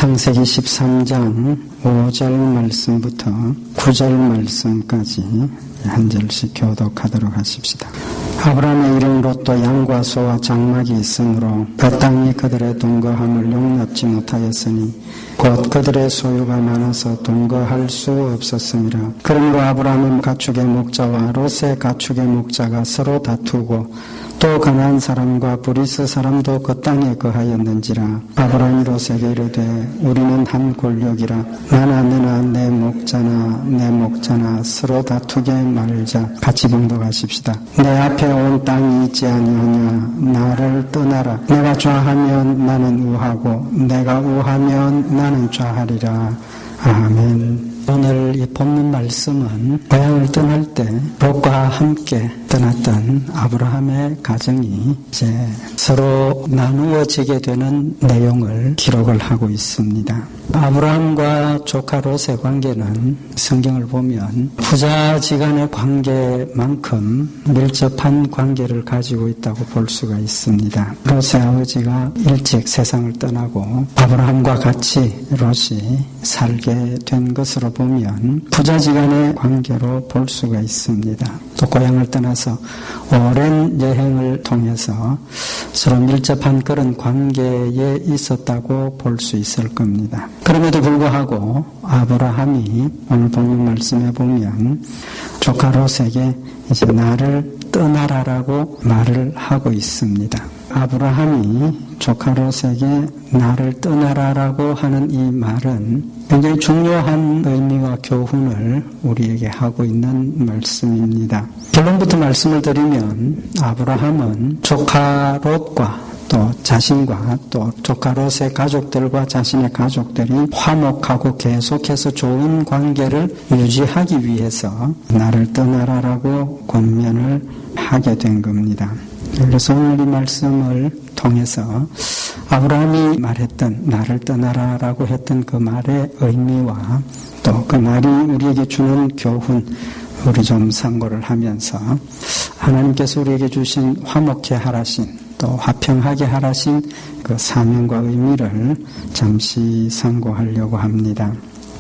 창세기 13장 5절 말씀부터 9절 말씀까지 한 절씩 교독하도록 하십시다. 아브라함의 이름 롯도 양과 소와 장막이 있으므로 그 땅이 그들의 동거함을 용납지 못하였으니 곧 그들의 소유가 많아서 동거할 수 없었음이라. 그러므로 아브라함은 가축의 목자와 롯의 가축의 목자가 서로 다투고 또 가나안 사람과 브리스 사람도 그 땅에 거하였는지라. 아브라함이 롯에게 이르되 우리는 한 골격이라. 나나 너나 내 목자나 서로 다투게 말자. 같이 봉독하십시다. 내 앞에 온 땅이 있지 아니하냐. 나를 떠나라. 내가 좌하면 나는 우하고 내가 우하면 나는 좌하리라. 아멘. 오늘 이 본문 말씀은 고향을 떠날 때 롯과 함께 떠났던 아브라함의 가정이 이제 서로 나누어지게 되는 내용을 기록을 하고 있습니다. 아브라함과 조카 롯의 관계는 성경을 보면 부자지간의 관계만큼 밀접한 관계를 가지고 있다고 볼 수가 있습니다. 롯의 아버지가 일찍 세상을 떠나고 아브라함과 같이 롯이 살게 된 것으로 보면 부자지간의 관계로 볼 수가 있습니다. 또 고향을 떠나서 오랜 여행을 통해서 서로 밀접한 그런 관계에 있었다고 볼 수 있을 겁니다. 그럼에도 불구하고 아브라함이 오늘 본문 말씀에 보면 조카 롯에게 이제 나를 떠나라라고 말을 하고 있습니다. 아브라함이 조카 롯에게 나를 떠나라라고 하는 이 말은 굉장히 중요한 의미와 교훈을 우리에게 하고 있는 말씀입니다. 결론부터 말씀을 드리면 아브라함은 조카 롯과 또 자신과 또 조카 롯의 가족들과 자신의 가족들이 화목하고 계속해서 좋은 관계를 유지하기 위해서 나를 떠나라라고 권면을 하게 된 겁니다. 그래서 오늘 이 말씀을 통해서 아브라함이 말했던 나를 떠나라라고 했던 그 말의 의미와 또 그 말이 우리에게 주는 교훈 우리 좀 상고를 하면서 하나님께서 우리에게 주신 화목케 하라신 또 화평하게 하라신 그 사명과 의미를 잠시 상고하려고 합니다.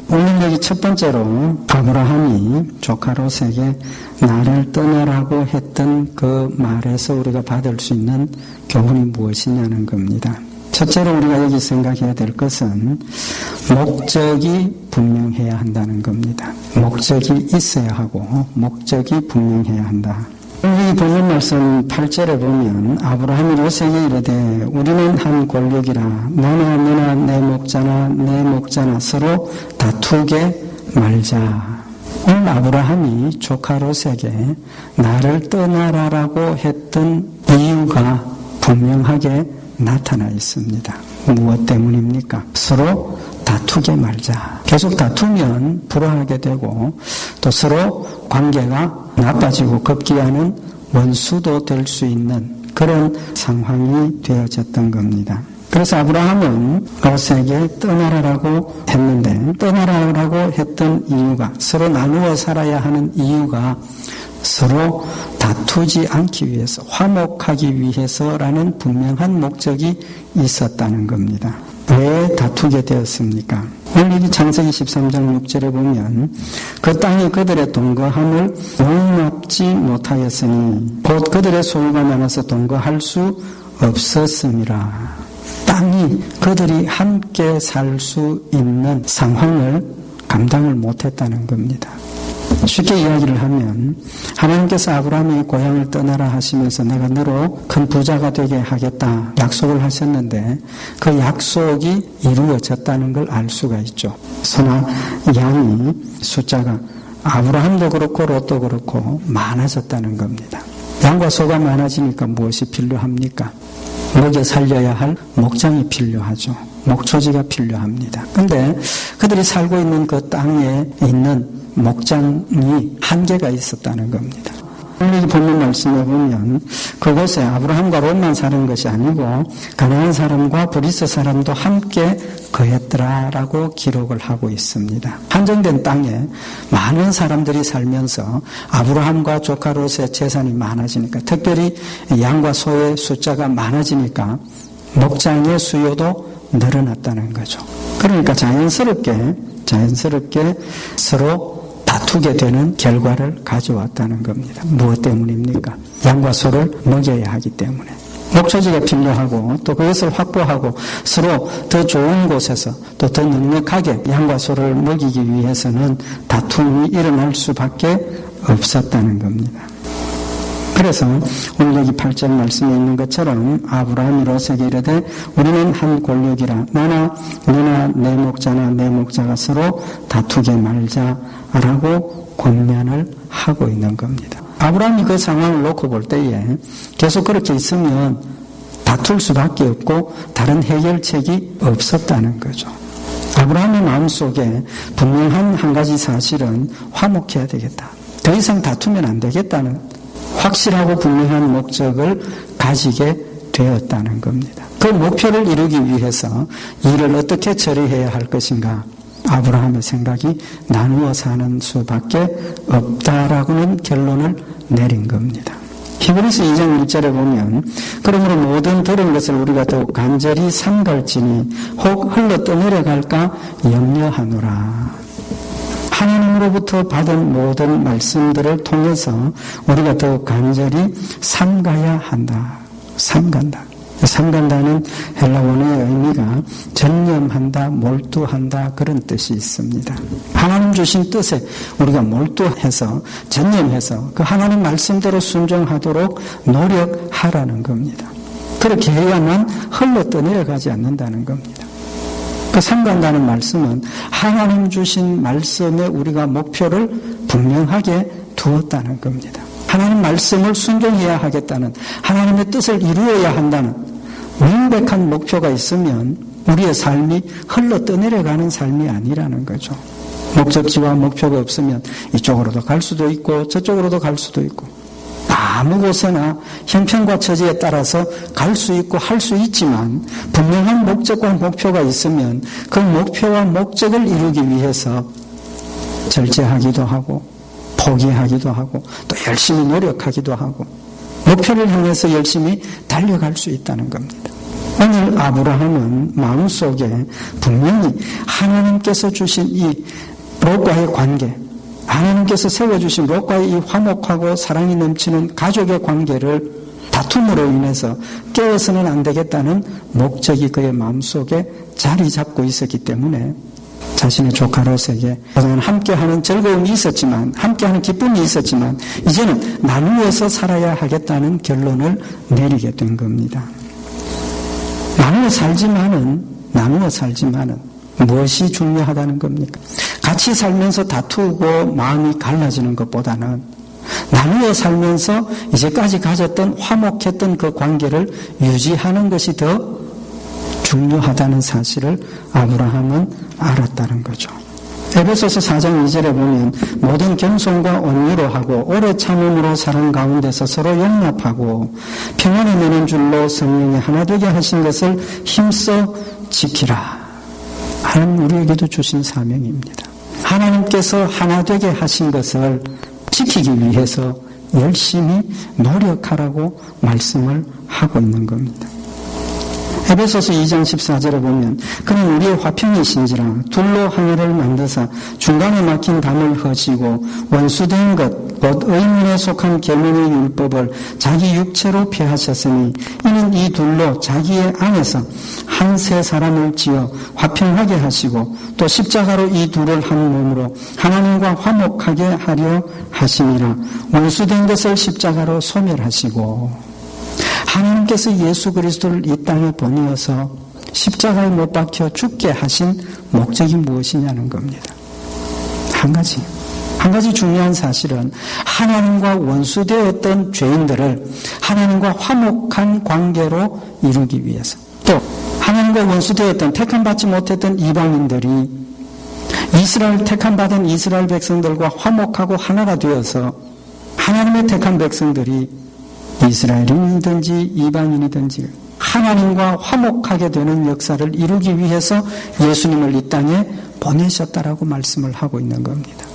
오늘 여기 첫 번째로 아브라함이 조카 롯에게 나를 떠나라고 했던 그 말에서 우리가 받을 수 있는 교훈이 무엇이냐는 겁니다. 첫째로 우리가 여기 생각해야 될 것은 목적이 분명해야 한다는 겁니다. 목적이 있어야 하고 목적이 분명해야 한다. 이 본문 말씀 8절에 보면 아브라함이 롯에게 이르되 우리는 한 권력이라. 너나 내 목자나 서로 다투게 말자. 오늘 아브라함이 조카 롯에게 나를 떠나라라고 했던 이유가 분명하게 나타나 있습니다. 무엇 때문입니까? 서로 다투게 말자. 계속 다투면 불화하게 되고 또 서로 관계가 나빠지고 급기야는 원수도 될 수 있는 그런 상황이 되어졌던 겁니다. 그래서 아브라함은 롯에게 떠나라라고 했는데 떠나라라고 했던 이유가 서로 나누어 살아야 하는 이유가 서로 다투지 않기 위해서 화목하기 위해서라는 분명한 목적이 있었다는 겁니다. 왜 다투게 되었습니까? 오늘 이 창세기 13장 6절에 보면 그 땅이 그들의 동거함을 용납지 못하였으니 곧 그들의 소유가 많아서 동거할 수 없었음이라. 땅이 그들이 함께 살 수 있는 상황을 감당을 못했다는 겁니다. 쉽게 이야기를 하면 하나님께서 아브라함의 고향을 떠나라 하시면서 내가 너로 큰 부자가 되게 하겠다 약속을 하셨는데 그 약속이 이루어졌다는 걸 알 수가 있죠. 소나 양이 숫자가 아브라함도 그렇고 롯도 그렇고 많아졌다는 겁니다. 양과 소가 많아지니까 무엇이 필요합니까? 먹여 살려야 할 목장이 필요하죠. 목초지가 필요합니다. 근데 그들이 살고 있는 그 땅에 있는 목장이 한계가 있었다는 겁니다. 오늘 본문 말씀에 보면 그곳에 아브라함과 롯만 사는 것이 아니고 가나안 사람과 브리스 사람도 함께 거했더라라고 기록을 하고 있습니다. 한정된 땅에 많은 사람들이 살면서 아브라함과 조카 롯의 재산이 많아지니까 특별히 양과 소의 숫자가 많아지니까 목장의 수요도 늘어났다는 거죠. 그러니까 자연스럽게 서로 다투게 되는 결과를 가져왔다는 겁니다. 무엇 때문입니까? 양과 소를 먹여야 하기 때문에. 목초지가 필요하고 또 그것을 확보하고 서로 더 좋은 곳에서 또 더 넉넉하게 양과 소를 먹이기 위해서는 다툼이 일어날 수밖에 없었다는 겁니다. 그래서 오늘 여기 8절 말씀에 있는 것처럼 아브라함이 롯에게 이르되 우리는 한 권력이라 너나 내 목자나 내 목자가 서로 다투게 말자라고 권면을 하고 있는 겁니다. 아브라함이 그 상황을 놓고 볼 때에 계속 그렇게 있으면 다툴 수밖에 없고 다른 해결책이 없었다는 거죠. 아브라함의 마음속에 분명한 한 가지 사실은 화목해야 되겠다. 더 이상 다투면 안 되겠다는 확실하고 분명한 목적을 가지게 되었다는 겁니다. 그 목표를 이루기 위해서 일을 어떻게 처리해야 할 것인가 아브라함의 생각이 나누어 사는 수밖에 없다라고는 결론을 내린 겁니다. 히브리서 2장 1절에 보면 그러므로 모든 들은 것을 우리가 더욱 간절히 삼갈지니 혹 흘러 떠내려갈까 염려하노라. 하나님으로부터 받은 모든 말씀들을 통해서 우리가 더욱 간절히 삼가야 한다. 삼간다. 삼간다는 헬라 원어의 의미가 전념한다, 몰두한다 그런 뜻이 있습니다. 하나님 주신 뜻에 우리가 몰두해서 전념해서 그 하나님 말씀대로 순종하도록 노력하라는 겁니다. 그렇게 해야만 흘러 떠내려가지 않는다는 겁니다. 그 삼간다는 말씀은 하나님 주신 말씀에 우리가 목표를 분명하게 두었다는 겁니다. 하나님 말씀을 순종해야 하겠다는 하나님의 뜻을 이루어야 한다는 명백한 목표가 있으면 우리의 삶이 흘러 떠내려가는 삶이 아니라는 거죠. 목적지와 목표가 없으면 이쪽으로도 갈 수도 있고 저쪽으로도 갈 수도 있고 아무 곳에나 형편과 처지에 따라서 갈 수 있고 할 수 있지만 분명한 목적과 목표가 있으면 그 목표와 목적을 이루기 위해서 절제하기도 하고 포기하기도 하고 또 열심히 노력하기도 하고 목표를 향해서 열심히 달려갈 수 있다는 겁니다. 오늘 아브라함은 마음속에 분명히 하나님께서 주신 이 롯과의 관계, 하나님께서 세워주신 롯과의 이 화목하고 사랑이 넘치는 가족의 관계를 다툼으로 인해서 깨어서는 안 되겠다는 목적이 그의 마음속에 자리 잡고 있었기 때문에 자신의 조카 롯에게 함께하는 즐거움이 있었지만 함께하는 기쁨이 있었지만 이제는 나누어서 살아야 하겠다는 결론을 내리게 된 겁니다. 나누어 살지만은 무엇이 중요하다는 겁니까? 같이 살면서 다투고 마음이 갈라지는 것보다는 나누어 살면서 이제까지 가졌던 화목했던 그 관계를 유지하는 것이 더 중요하다는 사실을 아브라함은 알았다는 거죠. 에베소서 4장 2절에 보면 모든 겸손과 온유로 하고 오래 참음으로 사랑 가운데서 서로 용납하고 평안에 매는 줄로 성령이 하나 되게 하신 것을 힘써 지키라. 하나님 우리에게도 주신 사명입니다. 하나님께서 하나 되게 하신 것을 지키기 위해서 열심히 노력하라고 말씀을 하고 있는 겁니다. 에베소서 2장 14절에 보면 그는 우리의 화평이신지라 둘로 하나를 만드사 중간에 막힌 담을 허시고 원수된 것 곧 의문에 속한 계명의 율법을 자기 육체로 폐하셨으니 이는 이 둘로 자기의 안에서 한 세 사람을 지어 화평하게 하시고 또 십자가로 이 둘을 한 몸으로 하나님과 화목하게 하려 하심이라. 원수된 것을 십자가로 소멸하시고 하나님께서 예수 그리스도를 이 땅에 보내어서 십자가에 못 박혀 죽게 하신 목적이 무엇이냐는 겁니다. 한 가지 중요한 사실은 하나님과 원수되었던 죄인들을 하나님과 화목한 관계로 이루기 위해서 또 하나님과 원수되었던 택함받지 못했던 이방인들이 택함받은 이스라엘 백성들과 화목하고 하나가 되어서 하나님의 택한 백성들이 이스라엘인이든지 이방인이든지 하나님과 화목하게 되는 역사를 이루기 위해서 예수님을 이 땅에 보내셨다라고 말씀을 하고 있는 겁니다.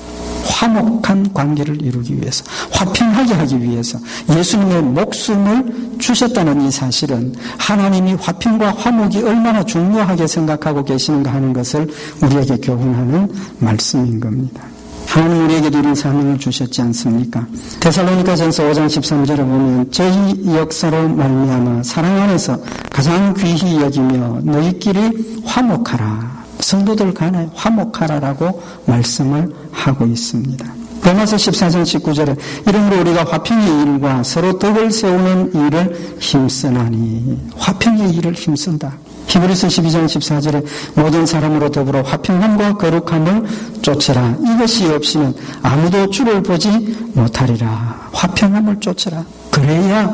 화목한 관계를 이루기 위해서, 화평하게 하기 위해서 예수님의 목숨을 주셨다는 이 사실은 하나님이 화평과 화목이 얼마나 중요하게 생각하고 계시는가 하는 것을 우리에게 교훈하는 말씀인 겁니다. 하나님 우리에게도 이런 사명을 주셨지 않습니까? 데살로니가전서 5장 13절에 보면 저희 역사로 말미암아 사랑 안에서 가장 귀히 여기며 너희끼리 화목하라. 성도들 간에 화목하라라고 말씀을 하고 있습니다. 로마서 14장 19절에 이러므로 우리가 화평의 일과 서로 덕을 세우는 일을 힘쓰나니, 화평의 일을 힘쓴다. 히브리서 12장 14절에 모든 사람으로 더불어 화평함과 거룩함을 쫓으라. 이것이 없이는 아무도 주를 보지 못하리라. 화평함을 쫓으라. 그래야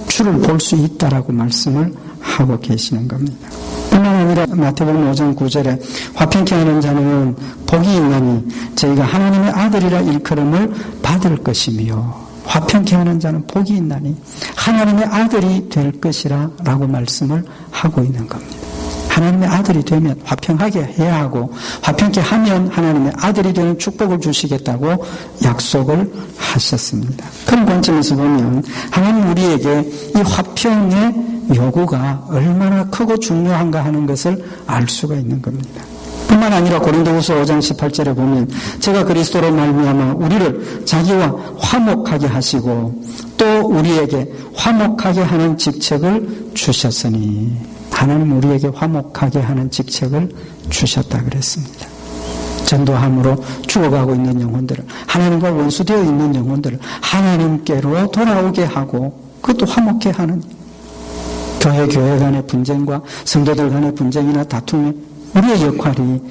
주를 볼 수 있다라고 말씀을 하고 계시는 겁니다. 뿐만 아니라 마태복음 5장 9절에 화평케 하는 자는 복이 있나니 저희가 하나님의 아들이라 일컬음을 받을 것이며, 화평케 하는 자는 복이 있나니 하나님의 아들이 될 것이라 라고 말씀을 하고 있는 겁니다. 하나님의 아들이 되면 화평하게 해야 하고, 화평케 하면 하나님의 아들이 되는 축복을 주시겠다고 약속을 하셨습니다. 그런 관점에서 보면 하나님 우리에게 이 화평의 요구가 얼마나 크고 중요한가 하는 것을 알 수가 있는 겁니다. 뿐만 아니라 고린도후서 5장 18절에 보면 제가 그리스도로 말미암아 우리를 자기와 화목하게 하시고 또 우리에게 화목하게 하는 직책을 주셨으니, 하나님 우리에게 화목하게 하는 직책을 주셨다 그랬습니다. 전도함으로 죽어가고 있는 영혼들을, 하나님과 원수되어 있는 영혼들을 하나님께로 돌아오게 하고 그것도 화목해 하는, 교회 간의 분쟁과 성도들 간의 분쟁이나 다툼에 우리의 역할이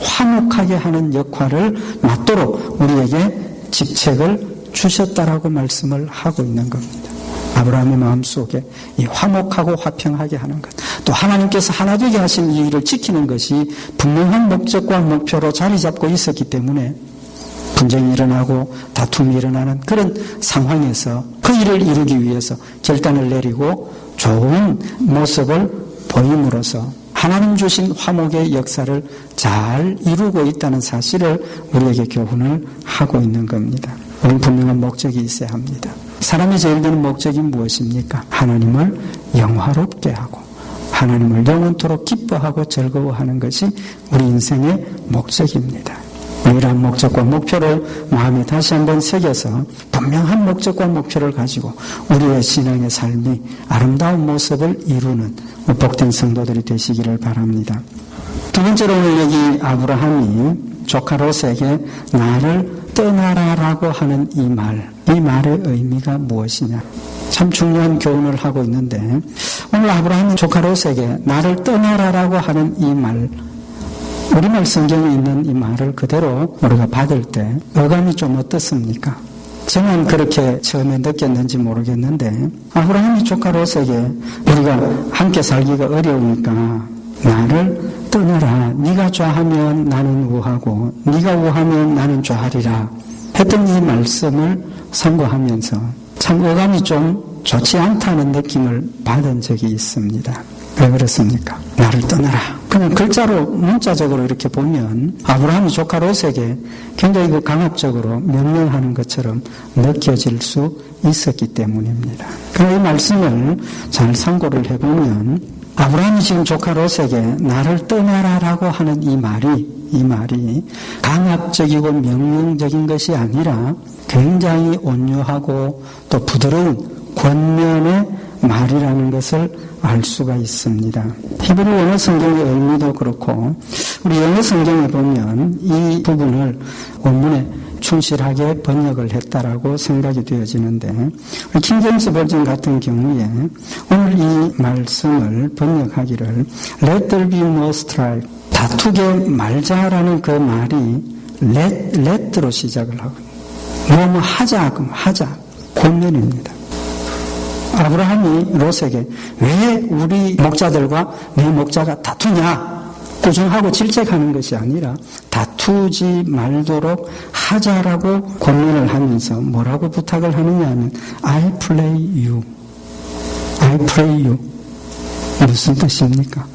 화목하게 하는 역할을 맡도록 우리에게 직책을 주셨다라고 말씀을 하고 있는 겁니다. 아브라함의 마음속에 이 화목하고 화평하게 하는 것, 또 하나님께서 하나 되게 하신 이 일을 지키는 것이 분명한 목적과 목표로 자리 잡고 있었기 때문에 분쟁이 일어나고 다툼이 일어나는 그런 상황에서 그 일을 이루기 위해서 결단을 내리고 좋은 모습을 보임으로써 하나님 주신 화목의 역사를 잘 이루고 있다는 사실을 우리에게 교훈을 하고 있는 겁니다. 우리는 분명한 목적이 있어야 합니다. 사람이 제일 드는 목적이 무엇입니까? 하나님을 영화롭게 하고 하나님을 영원토록 기뻐하고 즐거워하는 것이 우리 인생의 목적입니다. 이러한 목적과 목표를 마음에 다시 한번 새겨서 분명한 목적과 목표를 가지고 우리의 신앙의 삶이 아름다운 모습을 이루는 복된 성도들이 되시기를 바랍니다. 두 번째로 오늘 여기 아브라함이 조카 롯에게 나를 떠나라라고 하는 이 말의 의미가 무엇이냐, 참 중요한 교훈을 하고 있는데, 오늘 아브라함이 조카 롯에게 나를 떠나라라고 하는 이 말, 우리말 성경에 있는 이 말을 그대로 우리가 받을 때 어감이 좀 어떻습니까? 저는 그렇게 처음에 느꼈는지 모르겠는데, 아브라함이 조카 롯에게 우리가 함께 살기가 어려우니까 나를 떠나라, 네가 좌하면 나는 우하고 네가 우하면 나는 좌하리라 했던 이 말씀을 상고하면서 참 어감이 좀 좋지 않다는 느낌을 받은 적이 있습니다. 왜 그렇습니까? 나를 떠나라. 그냥 글자로 문자적으로 이렇게 보면 아브라함이 조카 롯에게 굉장히 강압적으로 명령하는 것처럼 느껴질 수 있었기 때문입니다. 그러나 이 말씀을 잘 상고를 해보면 아브라함이 지금 조카 롯에게 나를 떠나라라고 하는 이 말이 강압적이고 명령적인 것이 아니라 굉장히 온유하고 또 부드러운 권면의 말이라는 것을 알 수가 있습니다. 히브리 원어 성경의 의미도 그렇고 우리 영어 성경에 보면 이 부분을 원문에 충실하게 번역을 했다라고 생각이 되어지는데, 킹제임스 버전 같은 경우에 오늘 이 말씀을 번역하기를 Let there be no strife, 다투게 말자라는 그 말이 let로 시작을 하고 뭐뭐 하자 권면입니다. 아브라함이 롯에게 왜 우리 목자들과 내 목자가 다투냐 꾸중하고 질책하는 것이 아니라 다투지 말도록 하자라고 권면을 하면서 뭐라고 부탁을 하느냐 하면 I pray you 무슨 뜻입니까?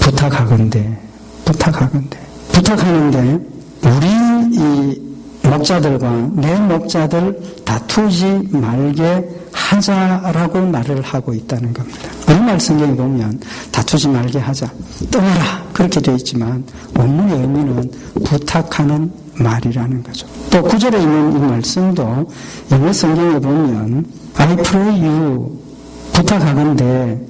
부탁하건대 부탁하는데 우리 이 목자들과 내 목자들 다투지 말게 하자라고 말을 하고 있다는 겁니다. 오늘 성경에 보면 다투지 말게 하자, 떠나라 그렇게 되어 있지만 원문의 의미는 부탁하는 말이라는 거죠. 또 9절에 있는 이 말씀도 영어 성경에 보면 I pray you 부탁하건대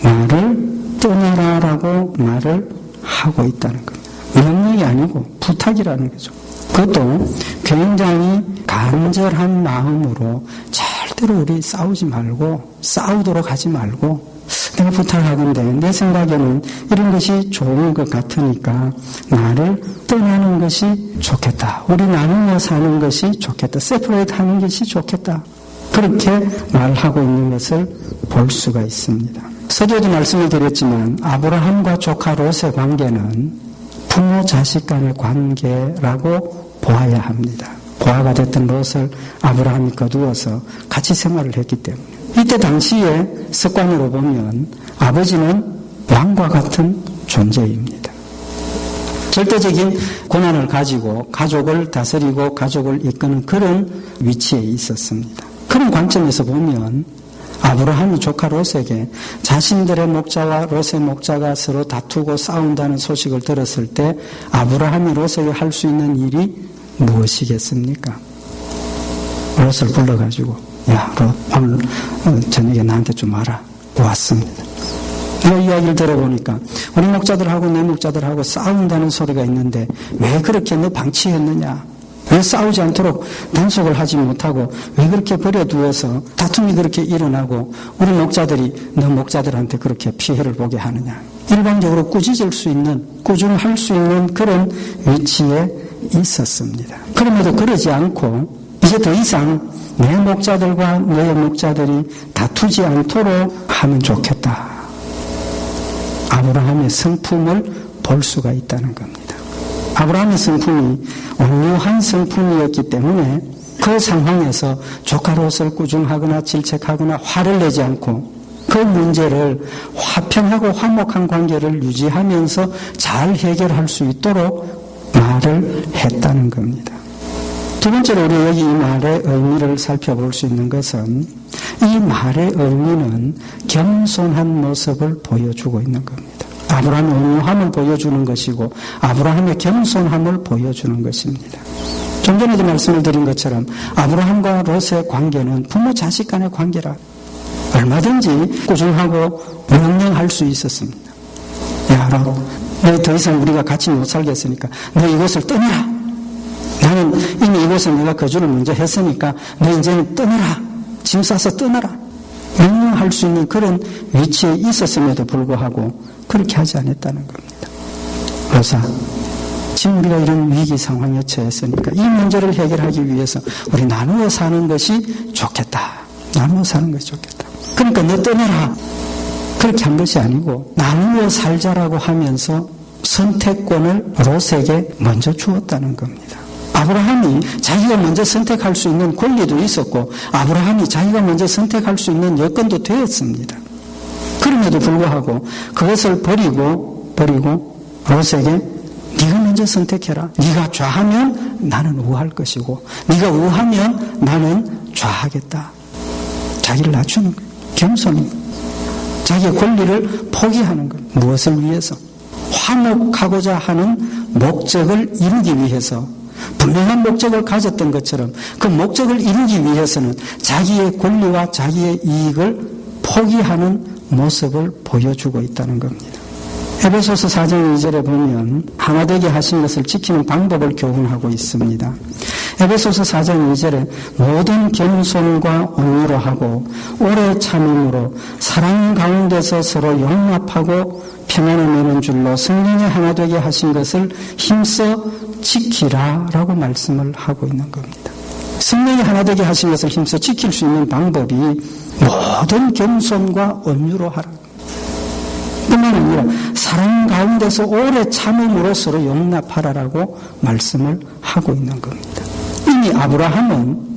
나를 떠나라라고 말을 하고 있다는 겁니다. 명령이 아니고 부탁이라는 거죠. 그것도 굉장히 간절한 마음으로 절대로 우리 싸우지 말고 싸우도록 하지 말고 내가 부탁하건대 내 생각에는 이런 것이 좋은 것 같으니까 나를 떠나는 것이 좋겠다. 우리 나누어 사는 것이 좋겠다. 세퍼레이트 하는 것이 좋겠다. 그렇게 말하고 있는 것을 볼 수가 있습니다. 서두에도 말씀을 드렸지만 아브라함과 조카 롯의 관계는 부모 자식 간의 관계라고 보아야 합니다. 고아가 됐던 롯을 아브라함이 거두어서 같이 생활을 했기 때문에 이때 당시의 습관으로 보면 아버지는 왕과 같은 존재입니다. 절대적인 권한을 가지고 가족을 다스리고 가족을 이끄는 그런 위치에 있었습니다. 그런 관점에서 보면 아브라함이 조카 롯에게 자신들의 목자와 롯의 목자가 서로 다투고 싸운다는 소식을 들었을 때 아브라함이 롯에게 할 수 있는 일이 무엇이겠습니까? 롯을 불러가지고 야, 롯 오늘 저녁에 나한테 좀 와라. 왔습니다. 이 이야기를 들어보니까 우리 목자들하고 내 목자들하고 싸운다는 소리가 있는데 왜 그렇게 너 방치했느냐? 왜 싸우지 않도록 단속을 하지 못하고 왜 그렇게 버려두어서 다툼이 그렇게 일어나고 우리 목자들이 너 목자들한테 그렇게 피해를 보게 하느냐. 일방적으로 꾸짖을 수 있는, 꾸중할 수 있는 그런 위치에 있었습니다. 그럼에도 그러지 않고 이제 더 이상 내 목자들과 너의 목자들이 다투지 않도록 하면 좋겠다. 아브라함의 성품을 볼 수가 있다는 겁니다. 아브라함의 성품이 온유한 성품이었기 때문에 그 상황에서 조카 롯을 꾸중하거나 질책하거나 화를 내지 않고 그 문제를 화평하고 화목한 관계를 유지하면서 잘 해결할 수 있도록 말을 했다는 겁니다. 두 번째로 우리 여기 이 말의 의미를 살펴볼 수 있는 것은 이 말의 의미는 겸손한 모습을 보여주고 있는 겁니다. 아브라함의 온유함을 보여주는 것이고 아브라함의 겸손함을 보여주는 것입니다. 좀 전에도 말씀을 드린 것처럼 아브라함과 롯의 관계는 부모 자식 간의 관계라 얼마든지 꾸중하고 명령할 수 있었습니다. 야, 롯, 너 더 이상 우리가 같이 못 살겠으니까 너 이곳을 떠나라. 나는 이미 이곳에 내가 거주를 먼저 했으니까 너 이제는 떠나라. 짐 싸서 떠나라. 명령할 수 있는 그런 위치에 있었음에도 불구하고 그렇게 하지 않았다는 겁니다. 롯아, 지금 우리가 이런 위기 상황에 처했으니까 이 문제를 해결하기 위해서 우리 나누어 사는 것이 좋겠다. 나누어 사는 것이 좋겠다. 그러니까 너 떠나라. 그렇게 한 것이 아니고 나누어 살자라고 하면서 선택권을 롯에게 먼저 주었다는 겁니다. 아브라함이 자기가 먼저 선택할 수 있는 권리도 있었고 아브라함이 자기가 먼저 선택할 수 있는 여건도 되었습니다. 그럼에도 불구하고 그것을 버리고 롯에게 네가 먼저 선택해라. 네가 좌하면 나는 우할 것이고 네가 우하면 나는 좌하겠다. 자기를 낮추는 거예요. 겸손히 자기의 권리를 포기하는 거예요. 무엇을 위해서? 화목하고자 하는 목적을 이루기 위해서 분명한 목적을 가졌던 것처럼 그 목적을 이루기 위해서는 자기의 권리와 자기의 이익을 포기하는 모습을 보여주고 있다는 겁니다. 에베소서 4장 2절에 보면 하나 되게 하신 것을 지키는 방법을 교훈하고 있습니다. 에베소서 4장 2절에 모든 겸손과 온유로 하고 오래 참음으로 사랑 가운데서 서로 용납하고 평안을 내는 줄로 성령이 하나 되게 하신 것을 힘써 지키라라고 말씀을 하고 있는 겁니다. 성령이 하나 되게 하신 것을 힘써 지킬 수 있는 방법이 모든 겸손과 온유로 하라. 뿐만 아니라 사랑 가운데서 오래 참음으로 서로 용납하라라고 말씀을 하고 있는 겁니다. 이미 아브라함은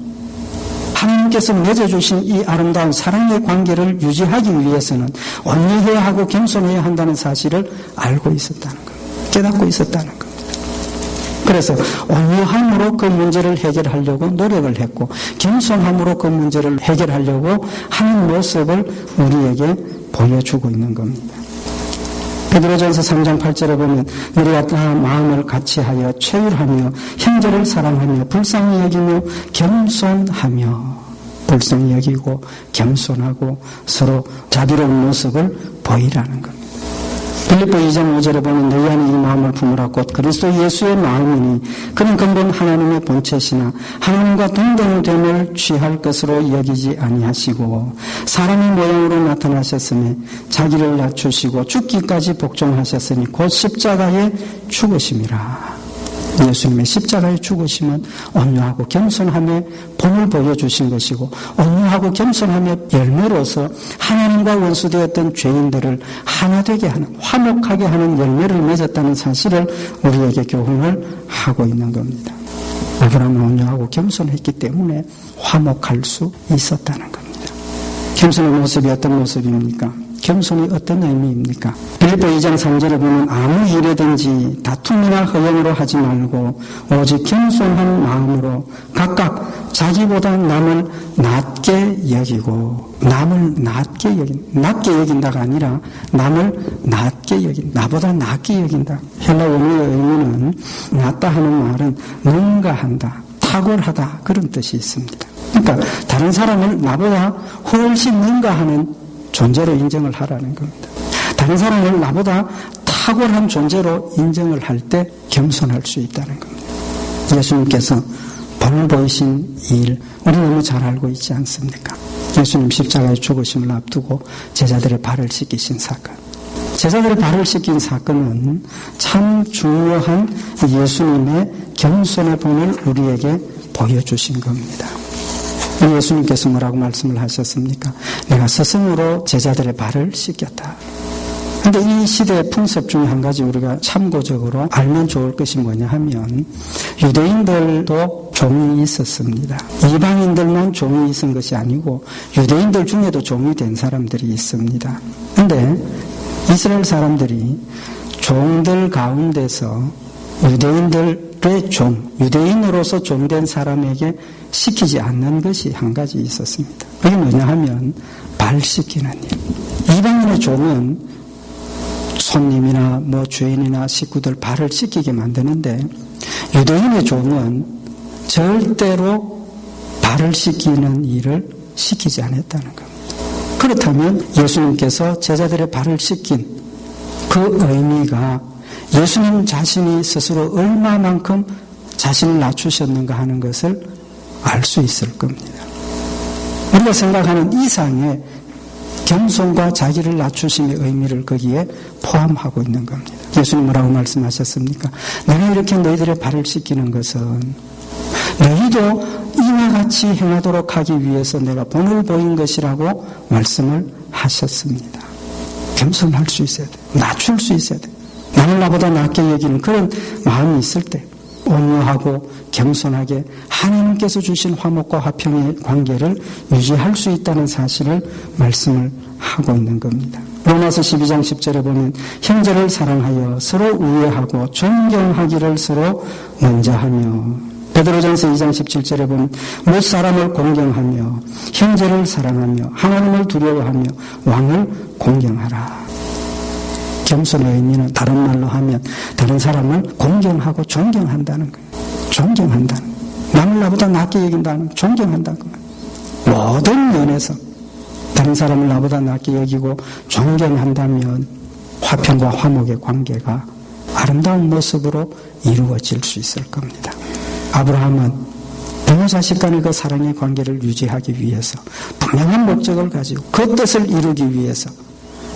하나님께서 맺어주신 이 아름다운 사랑의 관계를 유지하기 위해서는 온유해야 하고 겸손해야 한다는 사실을 알고 있었다는 겁니다. 깨닫고 있었다는 겁니다. 그래서 온유함으로 그 문제를 해결하려고 노력을 했고 겸손함으로 그 문제를 해결하려고 하는 모습을 우리에게 보여주고 있는 겁니다. 베드로전서 3장 8절에 보면 너희가 다 마음을 같이하여 최율하며 형제를 사랑하며 불쌍히 여기며 겸손하며 불쌍히 여기고 겸손하고 서로 자비로운 모습을 보이라는 겁니다. 빌립보 2장 5절에 보면 너희 안에 이 마음을 품으라 곧 그리스도 예수의 마음이니 그는 근본 하나님의 본체시나 하나님과 동등됨을 취할 것으로 여기지 아니하시고 사람의 모양으로 나타나셨음에 자기를 낮추시고 죽기까지 복종하셨으니 곧 십자가에 죽으심이라. 예수님의 십자가의 죽으심은 온유하고 겸손함의 본을 보여주신 것이고 온유하고 겸손함의 열매로서 하나님과 원수되었던 죄인들을 하나 되게 하는 화목하게 하는 열매를 맺었다는 사실을 우리에게 교훈을 하고 있는 겁니다. 아브라함은 온유하고 겸손했기 때문에 화목할 수 있었다는 겁니다. 겸손의 모습이 어떤 모습입니까? 겸손이 어떤 의미입니까? 빌립보 2장 3절에 보면 아무 일에든지 다툼이나 허영으로 하지 말고 오직 겸손한 마음으로 각각 자기보다 남을 낮게 여기고 낮게 여긴다가 아니라 남을 낮게 나보다 낮게 여긴다. 헬라 원어의 의미는 낮다 하는 말은 능가한다, 탁월하다 그런 뜻이 있습니다. 그러니까 다른 사람을 나보다 훨씬 능가하는 존재로 인정을 하라는 겁니다. 다른 사람을 나보다 탁월한 존재로 인정을 할 때 겸손할 수 있다는 겁니다. 예수님께서 본을 보이신 일 우리 너무 잘 알고 있지 않습니까? 예수님 십자가의 죽으심을 앞두고 제자들의 발을 씻기신 사건. 제자들의 발을 씻긴 사건은 참 중요한 예수님의 겸손의 본을 우리에게 보여주신 겁니다. 예수님께서 뭐라고 말씀을 하셨습니까? 내가 스승으로 제자들의 발을 씻겼다. 그런데 이 시대의 풍습 중에 한 가지 우리가 참고적으로 알면 좋을 것이 뭐냐 하면 유대인들도 종이 있었습니다. 이방인들만 종이 있은 것이 아니고 유대인들 중에도 종이 된 사람들이 있습니다. 그런데 이스라엘 사람들이 종들 가운데서 유대인들의 종, 유대인으로서 종된 사람에게 시키지 않는 것이 한 가지 있었습니다. 그게 뭐냐 하면 발 씻기는 일. 이방인의 종은 손님이나 주인이나 식구들 발을 씻기게 만드는데 유대인의 종은 절대로 발을 씻기는 일을 시키지 않았다는 겁니다. 그렇다면 예수님께서 제자들의 발을 씻긴 그 의미가 예수님 자신이 스스로 얼마만큼 자신을 낮추셨는가 하는 것을 알 수 있을 겁니다. 우리가 생각하는 이상의 겸손과 자기를 낮추심의 의미를 거기에 포함하고 있는 겁니다. 예수님 뭐라고 말씀하셨습니까? 내가 이렇게 너희들의 발을 씻기는 것은 너희도 이와 같이 행하도록 하기 위해서 내가 본을 보인 것이라고 말씀을 하셨습니다. 겸손할 수 있어야 돼. 낮출 수 있어야 돼. 나는 나보다 낮게 여기는 그런 마음이 있을 때 온유하고 겸손하게 하나님께서 주신 화목과 화평의 관계를 유지할 수 있다는 사실을 말씀을 하고 있는 겁니다. 로마서 12장 10절에 보면 형제를 사랑하여 서로 우애하고 존경하기를 서로 먼저 하며 베드로전서 2장 17절에 보면 못 사람을 공경하며 형제를 사랑하며 하나님을 두려워하며 왕을 공경하라. 겸손의 의미는 다른 말로 하면 다른 사람을 공경하고 존경한다는 거예요. 존경한다는 거예요. 남을 나보다 낮게 여긴다는 거예요. 존경한다는 거예요. 모든 면에서 다른 사람을 나보다 낮게 여기고 존경한다면 화평과 화목의 관계가 아름다운 모습으로 이루어질 수 있을 겁니다. 아브라함은 부모 자식 간의 그 사랑의 관계를 유지하기 위해서 분명한 목적을 가지고 그 뜻을 이루기 위해서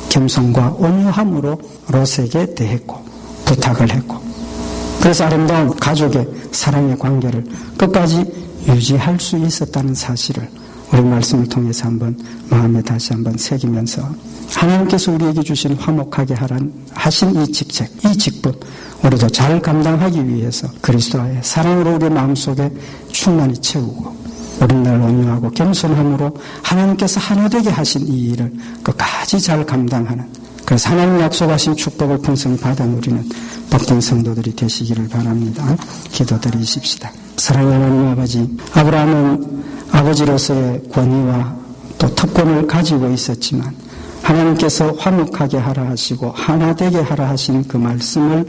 겸손과 온유함으로 롯에게 대했고 부탁을 했고 그래서 아름다운 가족의 사랑의 관계를 끝까지 유지할 수 있었다는 사실을 우리 말씀을 통해서 한번 마음에 다시 한번 새기면서 하나님께서 우리에게 주신 화목하게 하신 이 직책, 이 직분 우리도 잘 감당하기 위해서 그리스도의 사랑으로 우리 마음속에 충만히 채우고 우리는 늘 온유하고 겸손함으로 하나님께서 하나 되게 하신 이 일을 끝까지 잘 감당하는 그래서 하나님 약속하신 축복을 풍성히 받아 누리는 복된 성도들이 되시기를 바랍니다. 기도드리십시다. 사랑하는 하나님 아버지, 아브라함은 아버지로서의 권위와 또 특권을 가지고 있었지만 하나님께서 화목하게 하라 하시고 하나 되게 하라 하신 그 말씀을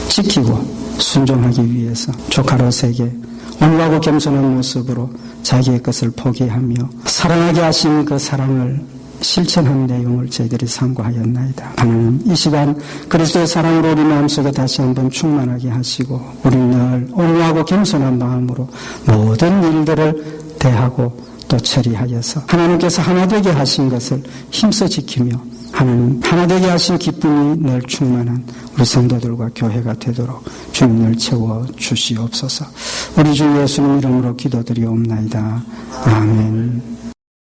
지키고 순종하기 위해서 조카롯에게 온유하고 겸손한 모습으로 자기의 것을 포기하며 사랑하게 하신 그 사랑을 실천한 내용을 저희들이 상고하였나이다. 하나님, 이 시간 그리스도의 사랑으로 우리 마음속에 다시 한번 충만하게 하시고 우리는 늘 온유하고 겸손한 마음으로 모든 일들을 대하고 또 처리하여서 하나님께서 하나 되게 하신 것을 힘써 지키며 하나님 하나 되게 하신 기쁨이 늘 충만한 우리 성도들과 교회가 되도록 주님을 채워 주시옵소서. 우리 주 예수님 이름으로 기도드리옵나이다. 아멘.